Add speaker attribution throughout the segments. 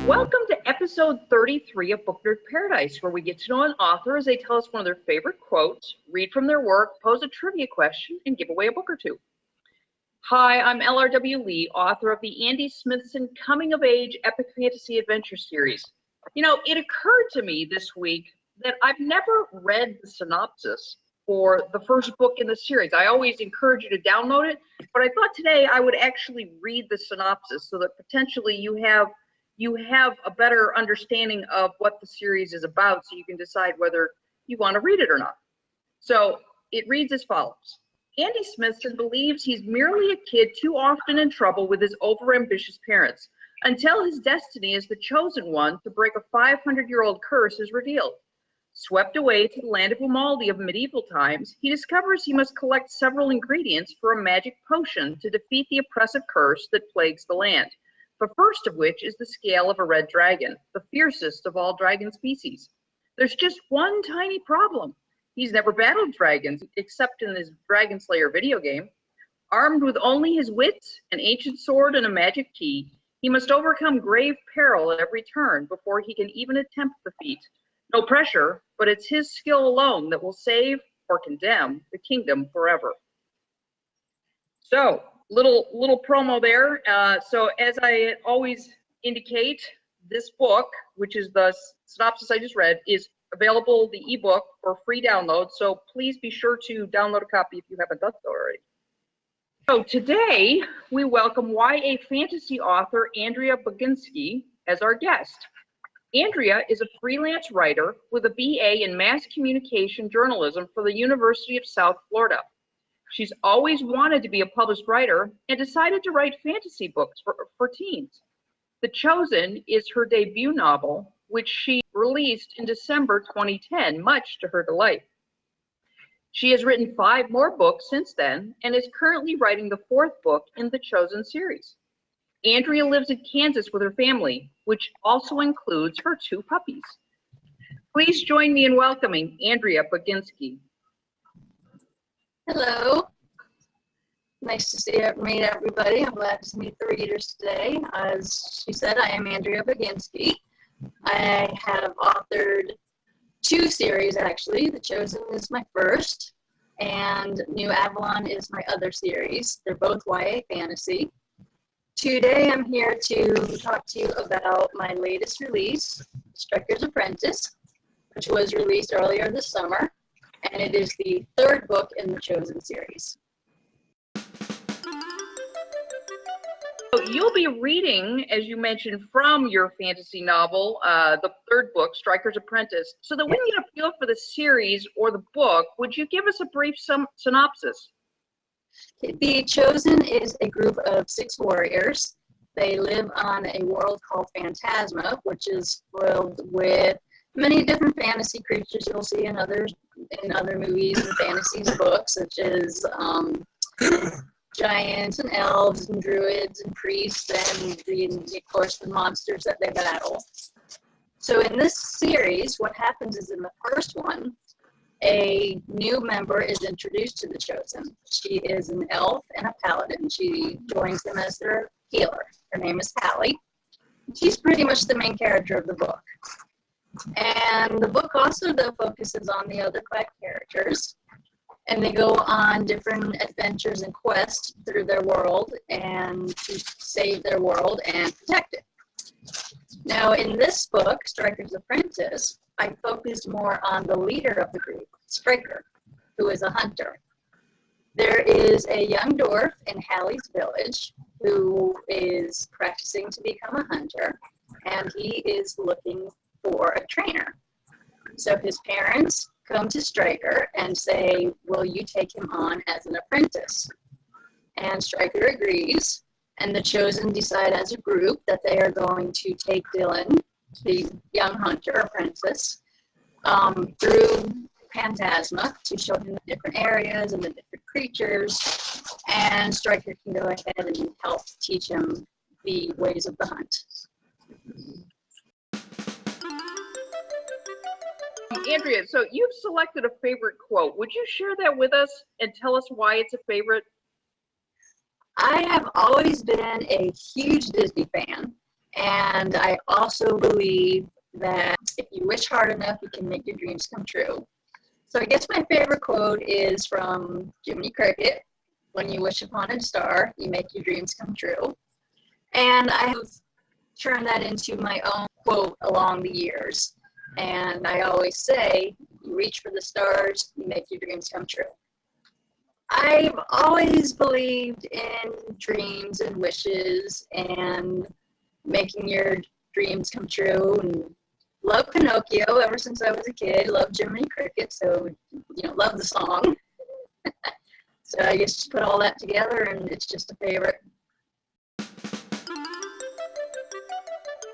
Speaker 1: Welcome to episode 33 of Book Nerd Paradise, where we get to know an author as they tell us one of their favorite quotes, read from their work, pose a trivia question, and give away a book or two. Hi, I'm LRW Lee, author of the Andy Smithson Coming of Age Epic Fantasy Adventure Series. You know, it occurred to me this week that I've never read the synopsis for the first book in the series. I always encourage you to download it, but I thought today I would actually read the synopsis so that potentially you have a better understanding of what the series is about, so you can decide whether you want to read it or not. So it reads as follows. Andy Smithson believes he's merely a kid too often in trouble with his overambitious parents, until his destiny as the chosen one to break a 500-year-old curse is revealed. Swept away to the land of Umaldi of medieval times, he discovers he must collect several ingredients for a magic potion to defeat the oppressive curse that plagues the land. The first of which is the scale of a red dragon, the fiercest of all dragon species. There's just one tiny problem. He's never battled dragons, except in his Dragon Slayer video game. Armed with only his wits, an ancient sword, and a magic key, he must overcome grave peril at every turn before he can even attempt the feat. No pressure, but it's his skill alone that will save or condemn the kingdom forever. So, little promo there. So as I always indicate, this book, which is the synopsis I just read, is available, the ebook, for free download. So please be sure to download a copy if you haven't done so already. So today we welcome YA fantasy author Andrea Buginski as our guest. Andrea is a freelance writer with a BA in mass communication journalism for the University of South Florida. She's always wanted to be a published writer and decided to write fantasy books for teens. The Choosen is her debut novel, which she released in December 2010, much to her delight. She has written 5 more books since then and is currently writing the 4th book in the Choosen series. Andrea lives in Kansas with her family, which also includes her 2 puppies. Please join me in welcoming Andrea Buginski.
Speaker 2: Hello. Nice to meet everybody. I'm glad to meet the readers today. As she said, I am Andrea Buginski. I have authored 2 series, actually. The Choosen is my first, and New Avalon is my other series. They're both YA fantasy. Today, I'm here to talk to you about my latest release, Striker's Apprentice, which was released earlier this summer, and it is the 3rd book in the Choosen series.
Speaker 1: So you'll be reading, as you mentioned, from your fantasy novel, the 3rd book, Striker's Apprentice. So that we can get a feel for the series or the book, would you give us a brief synopsis?
Speaker 2: The Choosen is a group of 6 warriors. They live on a world called Phantasma, which is filled with many different fantasy creatures you'll see in other movies and fantasies books, such as giants and elves and druids and priests and of course the monsters that they battle. So in this series, what happens is in the first one, a new member is introduced to the Choosen. She is an elf and a paladin. She joins them as their healer. Her name is Hallie. She's pretty much the main character of the book. And the book also, though, focuses on the other 5 characters. And they go on different adventures and quests through their world and to save their world and protect it. Now, in this book, Striker's Apprentice, I focused more on the leader of the group, Striker, who is a hunter. There is a young dwarf in Hallie's village who is practicing to become a hunter, and he is looking for a trainer. So his parents come to Striker and say, will you take him on as an apprentice? And Striker agrees, and the Choosen decide as a group that they are going to take Dylan, the young hunter apprentice, through Phantasma to show him the different areas and the different creatures, and Striker can go ahead and help teach him the ways of the hunt.
Speaker 1: Andrea, so you've selected a favorite quote. Would you share that with us and tell us why it's a favorite?
Speaker 2: I have always been a huge Disney fan, And I also believe that if you wish hard enough, you can make your dreams come true. So I guess my favorite quote is from Jiminy Cricket. When you wish upon a star, you make your dreams come true. And I have turned that into my own quote along the years. And I always say, you reach for the stars, you make your dreams come true. I've always believed in dreams and wishes and making your dreams come true, and love Pinocchio ever since I was a kid. Love Jiminy Cricket, so love the song. So I just put all that together, and it's just a favorite.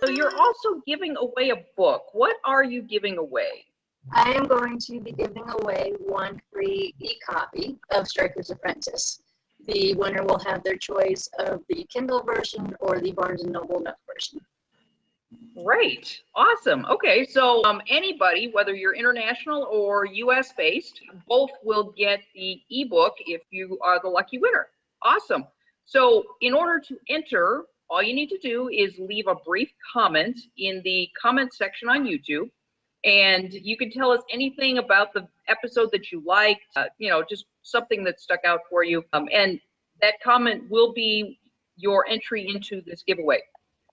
Speaker 1: So you're also giving away a book. What are you giving away?
Speaker 2: I am going to be giving away one free e-copy of Striker's Apprentice. The winner will have their choice of the Kindle version or the Barnes & Noble Nook version.
Speaker 1: Great. Awesome. Okay, so anybody, whether you're international or US based, both will get the ebook if you are the lucky winner. Awesome. So in order to enter, all you need to do is leave a brief comment in the comment section on YouTube, and you can tell us anything about the episode that you liked, just something that stuck out for you, and that comment will be your entry into this giveaway.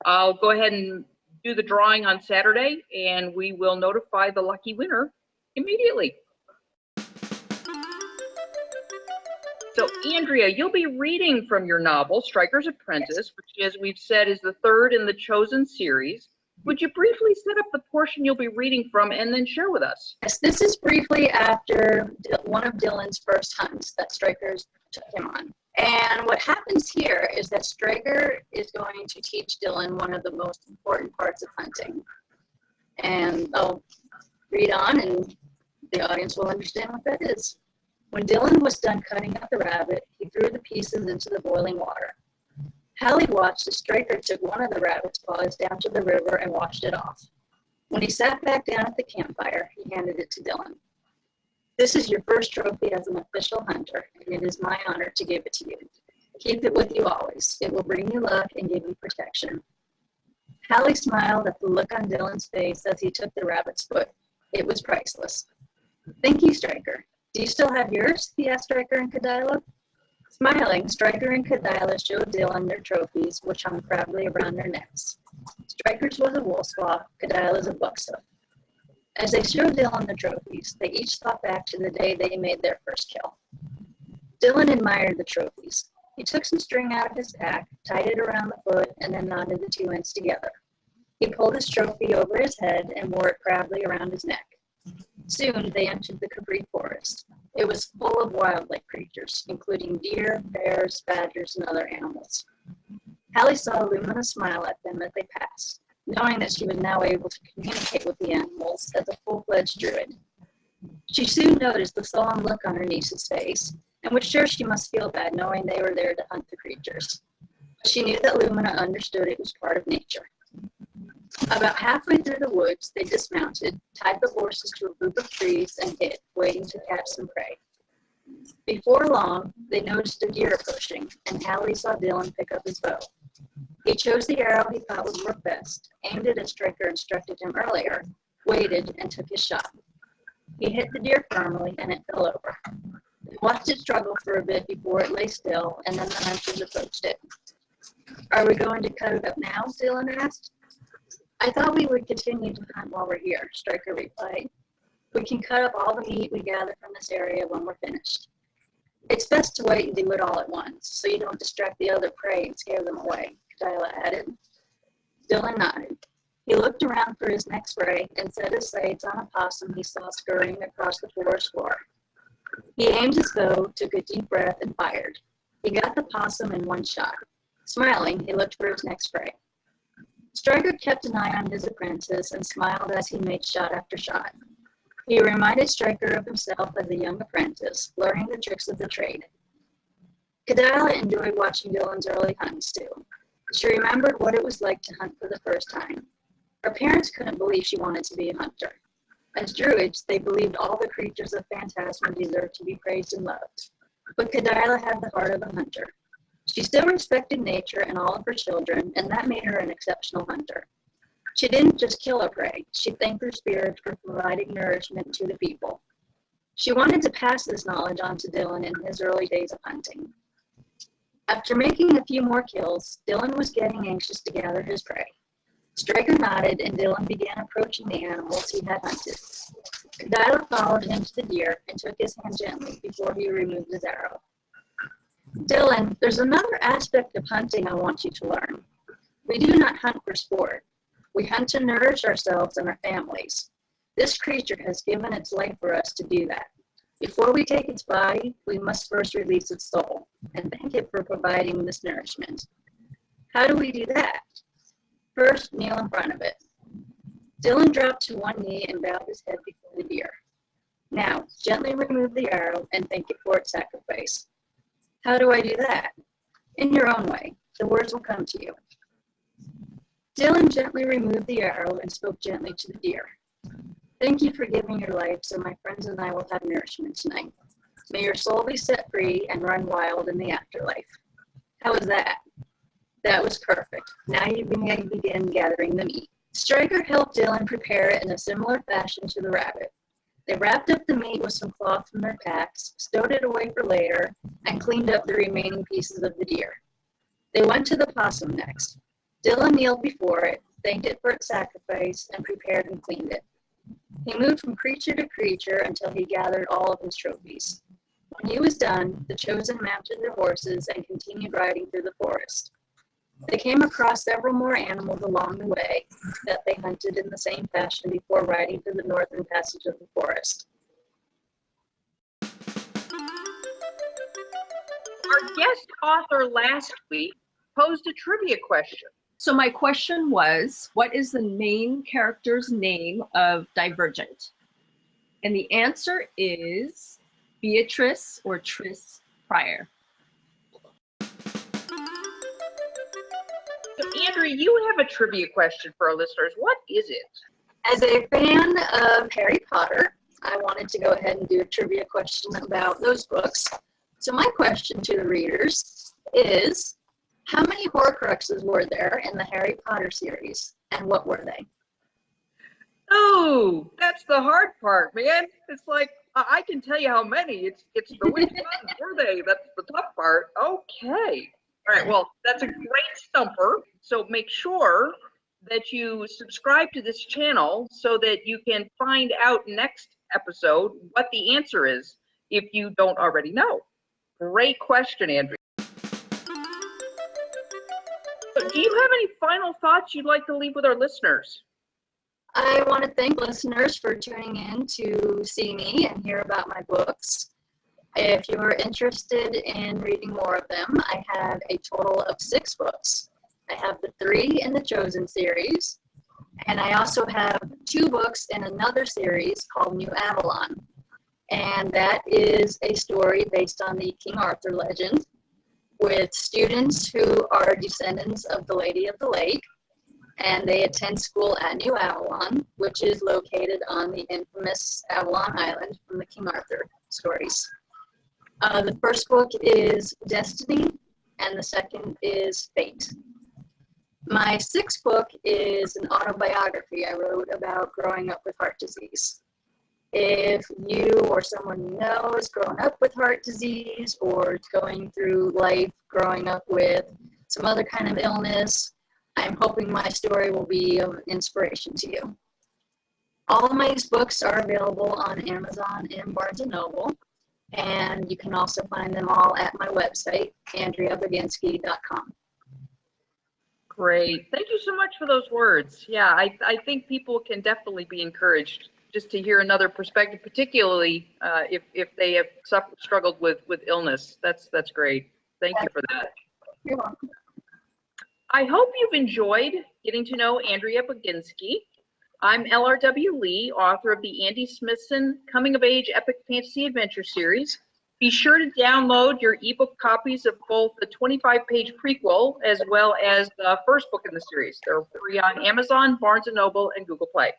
Speaker 1: I'll go ahead and do the drawing on Saturday, and we will notify the lucky winner immediately. So, Andrea, you'll be reading from your novel, Striker's Apprentice, which, as we've said, is the third in the Choosen series. Would you briefly set up the portion you'll be reading from and then share with us?
Speaker 2: Yes, this is briefly after one of Dylan's first hunts that Striker's took him on. And what happens here is that Striker is going to teach Dylan one of the most important parts of hunting. And I'll read on, and the audience will understand what that is. When Dylan was done cutting up the rabbit, he threw the pieces into the boiling water. Hallie watched as Striker took one of the rabbit's paws down to the river and washed it off. When he sat back down at the campfire, he handed it to Dylan. This is your first trophy as an official hunter, and it is my honor to give it to you. Keep it with you always. It will bring you luck and give you protection. Hallie smiled at the look on Dylan's face as he took the rabbit's foot. It was priceless. Thank you, Striker. Do you still have yours? He asked Striker and Kadila. Smiling, Striker and Kadila showed Dylan their trophies, which hung proudly around their necks. Striker's was a wolf's claw, Kadila's a buck's hoof. As they showed Dylan the trophies, they each thought back to the day they made their first kill. Dylan admired the trophies. He took some string out of his pack, tied it around the foot, and then knotted the two ends together. He pulled his trophy over his head and wore it proudly around his neck. Soon they entered the Capri forest. It was full of wildlife creatures, including deer, bears, badgers, and other animals. Hallie saw Lumina smile at them as they passed, knowing that she was now able to communicate with the animals as a full-fledged druid. She soon noticed the solemn look on her niece's face, and was sure she must feel bad knowing they were there to hunt the creatures. But she knew that Lumina understood it was part of nature. About halfway through the woods, they dismounted, tied the horses to a group of trees, and hid, waiting to catch some prey. Before long, they noticed a deer approaching, and Hallie saw Dylan pick up his bow. He chose the arrow he thought would work best, aimed it as Striker instructed him earlier, waited, and took his shot. He hit the deer firmly, and it fell over. They watched it struggle for a bit before it lay still, and then the hunters approached it. "Are we going to cut it up now?" Dylan asked. "I thought we would continue to hunt while we're here," Striker replied. "We can cut up all the meat we gather from this area when we're finished. It's best to wait and do it all at once, so you don't distract the other prey and scare them away," Kadila added. Dylan nodded. He looked around for his next prey and set his sights on a possum he saw scurrying across the forest floor. He aimed his bow, took a deep breath, and fired. He got the possum in one shot. Smiling, he looked for his next prey. Striker kept an eye on his apprentice and smiled as he made shot after shot. He reminded Striker of himself as a young apprentice, learning the tricks of the trade. Kadila enjoyed watching Dylan's early hunts too. She remembered what it was like to hunt for the first time. Her parents couldn't believe she wanted to be a hunter. As druids, they believed all the creatures of Phantasma deserved to be praised and loved. But Kadila had the heart of a hunter. She still respected nature and all of her children, and that made her an exceptional hunter. She didn't just kill her prey, she thanked her spirits for providing nourishment to the people. She wanted to pass this knowledge on to Dylan in his early days of hunting. After making a few more kills, Dylan was getting anxious to gather his prey. Striker nodded, and Dylan began approaching the animals he had hunted. Dylan followed him to the deer and took his hand gently before he removed his arrow. Dylan, there's another aspect of hunting I want you to learn. We do not hunt for sport. We hunt to nourish ourselves and our families. This creature has given its life for us to do that. Before we take its body, we must first release its soul and thank it for providing this nourishment. How do we do that? First, kneel in front of it. Dylan dropped to one knee and bowed his head before the deer. Now, gently remove the arrow and thank it for its sacrifice. How do I do that? In your own way. The words will come to you. Dylan gently removed the arrow and spoke gently to the deer. Thank you for giving your life so my friends and I will have nourishment tonight. May your soul be set free and run wild in the afterlife. How was that? That was perfect. Now you can begin gathering the meat. Striker helped Dylan prepare it in a similar fashion to the rabbit. They wrapped up the meat with some cloth from their packs, stowed it away for later, and cleaned up the remaining pieces of the deer. They went to the possum next. Dylan kneeled before it, thanked it for its sacrifice, and prepared and cleaned it. He moved from creature to creature until he gathered all of his trophies. When he was done, the Choosen mounted their horses and continued riding through the forest. They came across several more animals along the way that they hunted in the same fashion before riding through the northern passage of the forest.
Speaker 1: Our guest author last week posed a trivia question.
Speaker 3: So my question was, what is the main character's name of Divergent? And the answer is Beatrice or Tris Pryor.
Speaker 1: So, Andrea, you have a trivia question for our listeners. What is it?
Speaker 2: As a fan of Harry Potter, I wanted to go ahead and do a trivia question about those books. So my question to the readers is, how many Horcruxes were there in the Harry Potter series, and what were they?
Speaker 1: Oh, that's the hard part, man. It's like, I can tell you how many. It's the which ones were they? That's the tough part. Okay. All right, well, that's a great stumper. So make sure that you subscribe to this channel so that you can find out next episode what the answer is if you don't already know. Great question, Andrea. So do you have any final thoughts you'd like to leave with our listeners?
Speaker 2: I want to thank listeners for tuning in to see me and hear about my books. If you're interested in reading more of them, I have a total of 6 books. I have the 3 in the Choosen series, and I also have 2 books in another series called New Avalon. And that is a story based on the King Arthur legend with students who are descendants of the Lady of the Lake, and they attend school at New Avalon, which is located on the infamous Avalon Island from the King Arthur stories. The first book is Destiny, and the second is Fate. My 6th book is an autobiography I wrote about growing up with heart disease. If you or someone you know has grown up with heart disease or going through life growing up with some other kind of illness, I'm hoping my story will be of inspiration to you. All of my books are available on Amazon and Barnes & Noble, and you can also find them all at my website, AndreaBuginski.com.
Speaker 1: Great. Thank you so much for those words. Yeah, I think people can definitely be encouraged just to hear another perspective, particularly if they have struggled with illness. That's great. Thank you for that.
Speaker 2: You're welcome.
Speaker 1: I hope you've enjoyed getting to know Andrea Buginski. I'm LRW Lee, author of the Andy Smithson Coming of Age Epic Fantasy Adventure series. Be sure to download your ebook copies of both the 25-page prequel as well as the first book in the series. They're free on Amazon, Barnes & Noble, and Google Play.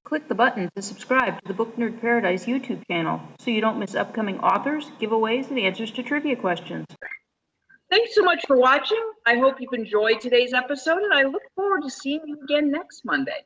Speaker 4: Click the button to subscribe to the Book Nerd Paradise YouTube channel so you don't miss upcoming authors, giveaways, and answers to trivia questions.
Speaker 1: Thanks so much for watching. I hope you've enjoyed today's episode, and I look forward to seeing you again next Monday.